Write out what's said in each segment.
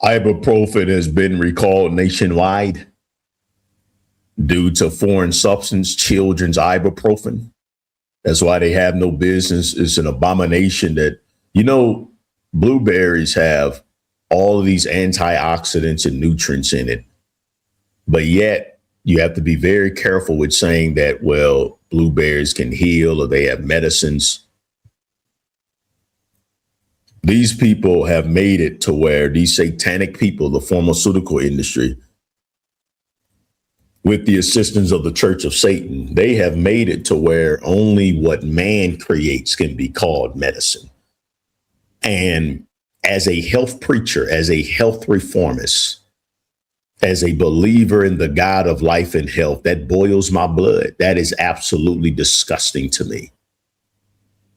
Ibuprofen has been recalled nationwide due to foreign substance, children's ibuprofen. That's why they have no business. It's an abomination that, blueberries have all of these antioxidants and nutrients in it. But yet you have to be very careful with saying that, well, blueberries can heal or they have medicines. These people have made it to where these satanic people, the pharmaceutical industry, with the assistance of the Church of Satan, they have made it to where only what man creates can be called medicine. And as a health preacher, as a health reformist, as a believer in the God of life and health, that boils my blood. That is absolutely disgusting to me.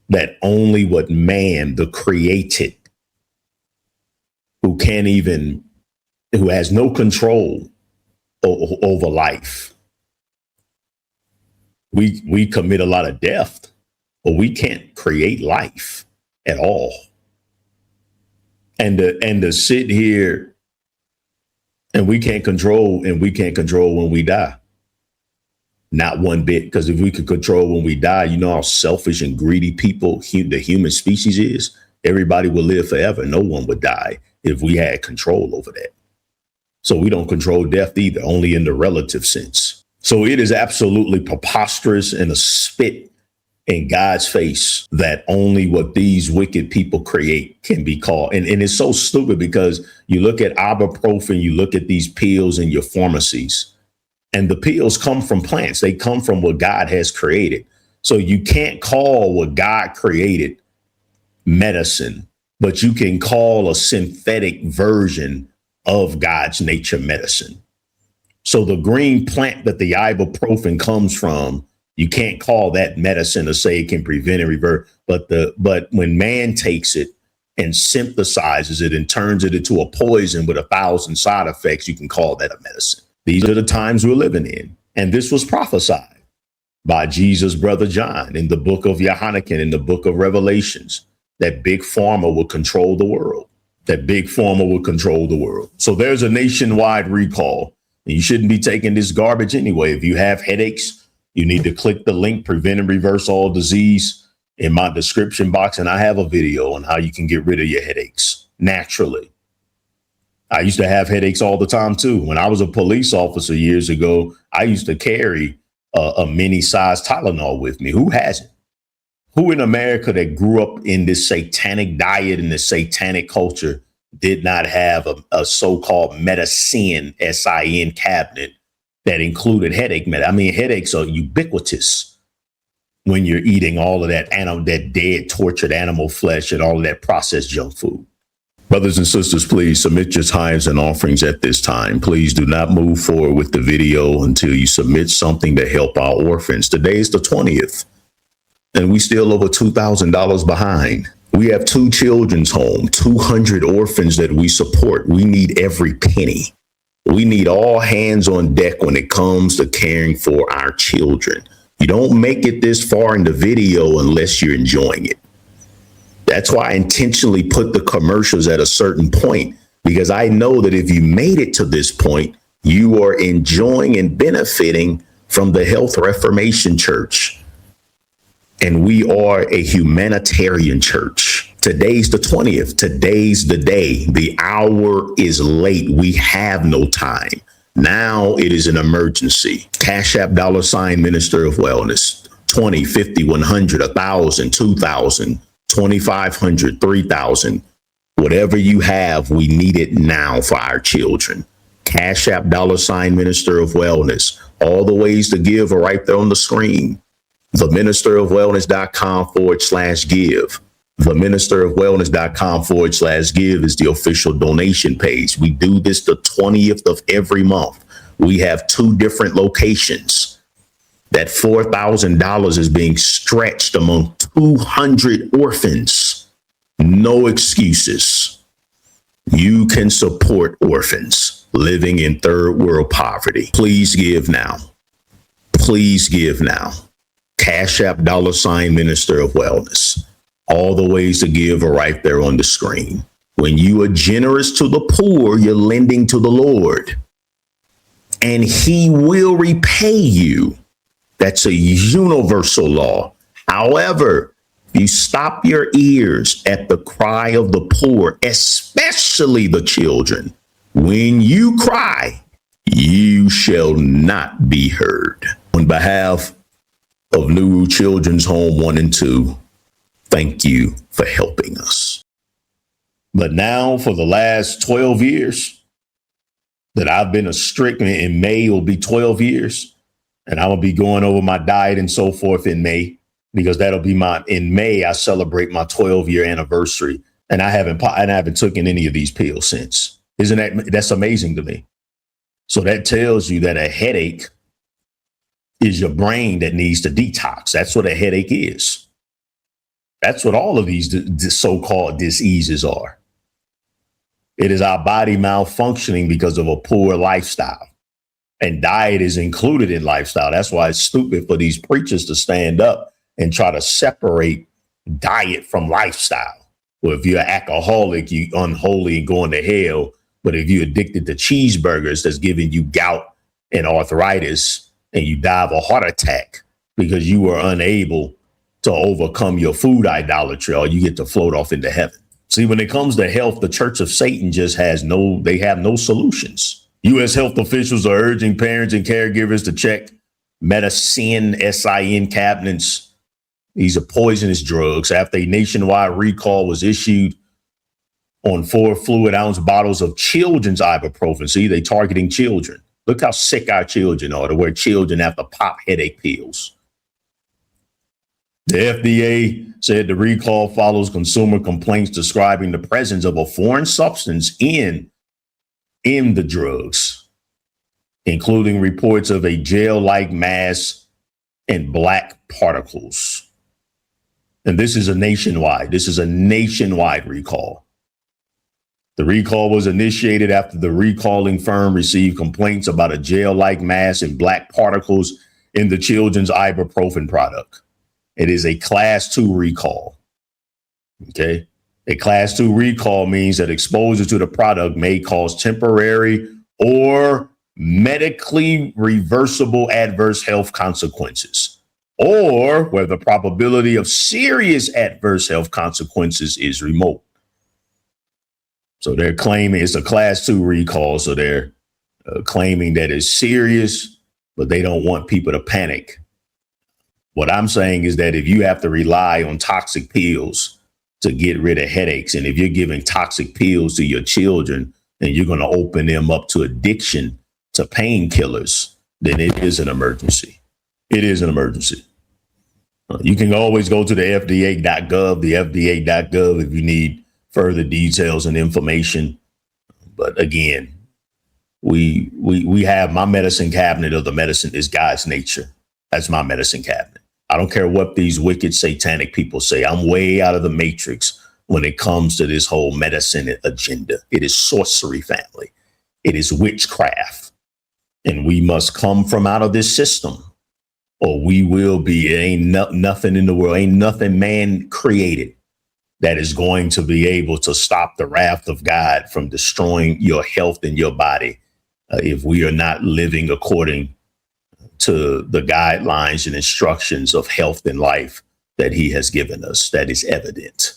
That only what man, the created, who has no control over life. We commit a lot of death, but we can't create life at all. And to sit here and we can't control when we die. Not one bit, because if we could control when we die, you know how selfish and greedy people, the human species is. Everybody would live forever. No one would die if we had control over that. So we don't control death either, only in the relative sense. So it is absolutely preposterous and a spit in God's face that only what these wicked people create can be called. And it's so stupid because you look at ibuprofen, you look at these pills in your pharmacies, and the pills come from plants. They come from what God has created. So you can't call what God created medicine, but you can call a synthetic version of God's nature medicine. So the green plant that the ibuprofen comes from, you can't call that medicine or say it can prevent and revert. But when man takes it and synthesizes it and turns it into a poison with 1,000 side effects, you can call that a medicine. These are the times we're living in. And this was prophesied by Jesus' brother John in the book of Yohanan, in the book of Revelations, that big pharma will control the world. So there's a nationwide recall. And you shouldn't be taking this garbage anyway. If you have headaches, you need to click the link, Prevent and Reverse All Disease, in my description box. And I have a video on how you can get rid of your headaches naturally. I used to have headaches all the time, too. When I was a police officer years ago, I used to carry a mini-sized Tylenol with me. Who hasn't? Who in America that grew up in this satanic diet and this satanic culture did not have a so-called medicine, S-I-N cabinet that included headache med? I mean, headaches are ubiquitous when you're eating all of that dead, tortured animal flesh and all of that processed junk food. Brothers and sisters, please submit your tithes and offerings at this time. Please do not move forward with the video until you submit something to help our orphans. Today is the 20th, and we still over $2,000 behind. We have 2 children's homes, 200 orphans that we support. We need every penny. We need all hands on deck when it comes to caring for our children. You don't make it this far in the video unless you're enjoying it. That's why I intentionally put the commercials at a certain point, because I know that if you made it to this point, you are enjoying and benefiting from the Health Reformation Church. And we are a humanitarian church. Today's the 20th. Today's the day. The hour is late. We have no time. Now it is an emergency. Cash App $ Minister of Wellness. 20, 50, 100, 1,000, 2,000. 2,500, 3,000, whatever you have, we need it now for our children. Cash App $ Minister of Wellness. All the ways to give are right there on the screen. theministerofwellness.com/give. theministerofwellness.com/give is the official donation page. We do this the 20th of every month. We have 2 different locations. That $4,000 is being stretched among 200 orphans. No excuses. You can support orphans living in third world poverty. Please give now. Please give now. Cash App $ Minister of Wellness. All the ways to give are right there on the screen. When you are generous to the poor, you're lending to the Lord, and he will repay you. That's a universal law. However, you stop your ears at the cry of the poor, especially the children. When you cry, you shall not be heard. On behalf of New Children's Home 1 and 2, thank you for helping us. But now, for the last 12 years that I've been a strict, in May will be 12 years, and I'm going to be going over my diet and so forth in May, because that'll be in May, I celebrate my 12-year anniversary, and I haven't taken any of these pills since. That's amazing to me. So that tells you that a headache is your brain that needs to detox. That's what a headache is. That's what all of these so-called diseases are. It is our body malfunctioning because of a poor lifestyle. And diet is included in lifestyle. That's why it's stupid for these preachers to stand up and try to separate diet from lifestyle. Well, if you're an alcoholic, you're unholy and going to hell. But if you're addicted to cheeseburgers, that's giving you gout and arthritis, and you die of a heart attack because you were unable to overcome your food idolatry, or you get to float off into heaven. See, when it comes to health, the Church of Satan just have no solutions. U.S. health officials are urging parents and caregivers to check medicine, SIN cabinets. These are poisonous drugs after a nationwide recall was issued on 4 fluid ounce bottles of children's ibuprofen. See, they targeting children. Look how sick our children are, to where children have to pop headache pills. The FDA said the recall follows consumer complaints describing the presence of a foreign substance in the drugs, including reports of a gel-like mass and black particles. And this is a nationwide recall. The recall was initiated after the recalling firm received complaints about a gel-like mass and black particles in the children's ibuprofen product. It is a class 2 recall. Okay. A class 2 recall means that exposure to the product may cause temporary or medically reversible adverse health consequences, or where the probability of serious adverse health consequences is remote. So they're claiming it's a class 2 recall. So they're claiming that it's serious, but they don't want people to panic. What I'm saying is that if you have to rely on toxic pills to get rid of headaches, and if you're giving toxic pills to your children and you're going to open them up to addiction to painkillers, then it is an emergency. It is an emergency. You can always go to the FDA.gov, the FDA.gov, if you need further details and information. But again, we have my medicine cabinet of the medicine is God's nature. That's my medicine cabinet. I don't care what these wicked satanic people say. I'm way out of the matrix when it comes to this whole medicine agenda. It is sorcery, family. It is witchcraft. And we must come from out of this system, or we will be. Ain't nothing in the world, ain't nothing man created that is going to be able to stop the wrath of God from destroying your health and your body if we are not living according to the guidelines and instructions of health and life that he has given us. That is evident.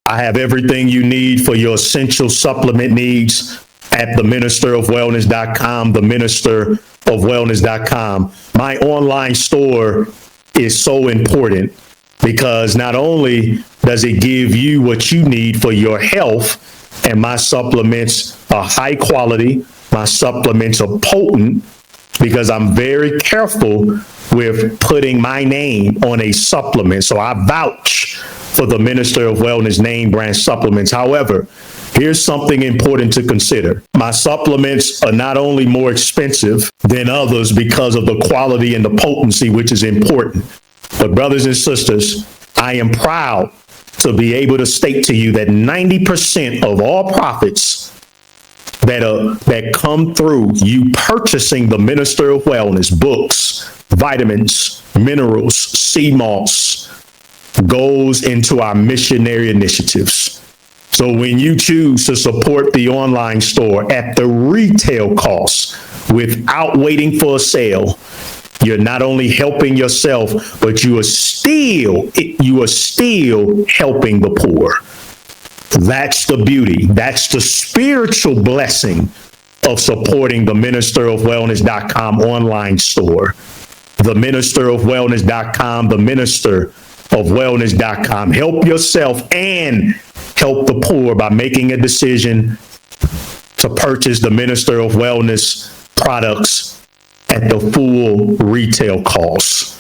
I have everything you need for your essential supplement needs at the ministerofwellness.com, the ministerofwellness.com. My online store is so important because not only does it give you what you need for your health, and my supplements are high quality, my supplements are potent, because I'm very careful with putting my name on a supplement. So I vouch for the Minister of Wellness name brand supplements. However, here's something important to consider. My supplements are not only more expensive than others because of the quality and the potency, which is important. But brothers and sisters, I am proud to be able to state to you that 90% of all profits that come through you purchasing the Minister of Wellness books, vitamins, minerals, sea moss, goes into our missionary initiatives. So when you choose to support the online store at the retail cost without waiting for a sale, you're not only helping yourself, but you are still helping the poor. That's the beauty. That's the spiritual blessing of supporting the ministerofwellness.com online store. The ministerofwellness.com, the ministerofwellness.com. Help yourself and help the poor by making a decision to purchase the Minister of Wellness products at the full retail cost.